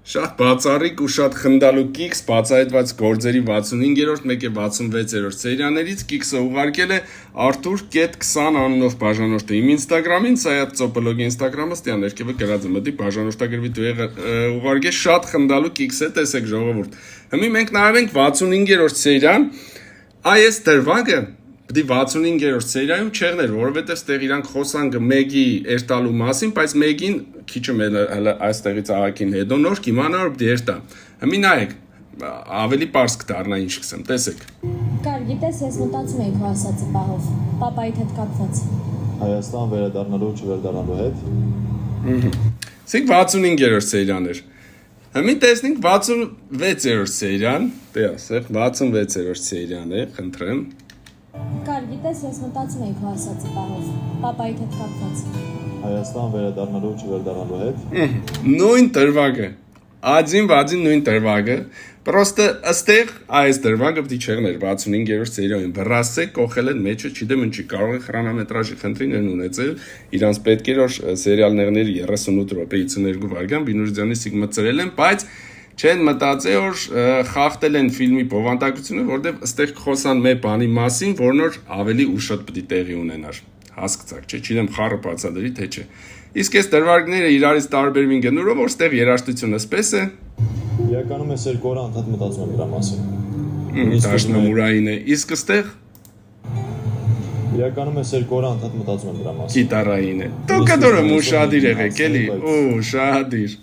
Շատ բացառիկ ու շատ խնդալու Կիքս բացահայտված գործերի 65-րդ, մեկ է 66-րդ սերիաներից Կիքսը ուղարկել է Arthur.20 անունով բաժանորդը իմ Instagram-ին, սա է Ծոպոլոգի Instagram-ը, ստյան ներքևը գրած է մտի բաժանորդագրվի դու ուղարկել շատ խնդալու Կիքս է, տեսեք ժողովուրդ։ Հիմա մենք նայենք 65-րդ սերիան, այս դրվագը Դի 65-րդ սերիայում չեղներ, որովհետև ստեղ իրանք խոսանքը Մեգի երտալու մասին, բայց Մեգին քիչը հələ այստեղից աղաքին հետո նոր կիմանա որ երտա։ Հիմա նայեք, ավելի པարզ կդառնա ինչ կսեմ, տեսեք։ Կար, գիտես, ես մտածում էի քո ասածը պահով, պապայիդ հետ կապված։ Հայաստան վերադառնալու չվերադառնալու հետ։ Սենք 65-րդ սերիան էր։ Հիմա տեսնենք 66-րդ սերիան, դե ասեք 66-րդ սերիան է, խնդրեմ։ Կար, գիտես, ես մտածում էի քո ասածը պահով, պապայիդ հետ կապված։ Հայաստան վերադառնալու չվերադառնալու հետ։ Նույն դրվագը, աջին բաջին նույն դրվագը, պրոստը ըստեղ այս դրվագը պիտի չեղներ 65-րդ սերիայում, բռասե կողել են մեջը, չգիտեմ ինչի, կարող է խրոնամետրաժի խնդիրներ ունեցել, իրանց պետք էր որ սերիալներների 38 րոպե 52 վայրկյան Բինուրզյանի սիգմա ծրել են, բայց չեն մտածել որ խախտել են ֆիլմի բովանդակությունը, որտեղ ըստեղ խոսան մեր բանի մասին, որն որ ավելի ուշ պիտի տեղի ունենար։ Հասկացաք, չէ, չգիտեմ խառը բացադրի թե չէ։ Իսկ այս դրվագները իրարից տարբերվին գնուրով, որ ստեղ երաժշտությունը սպես է։ Իրականում ես երկու օր անդադ մտածում եմ դրա մասին։ Դաշնամուրային է։ Իսկ ստեղ Իրականում ես երկու օր անդադ մտածում եմ դրա մասին։ գիտարային է։ Դուք դուրը մուշադիր եղեք, էլի։ Ու շադիր։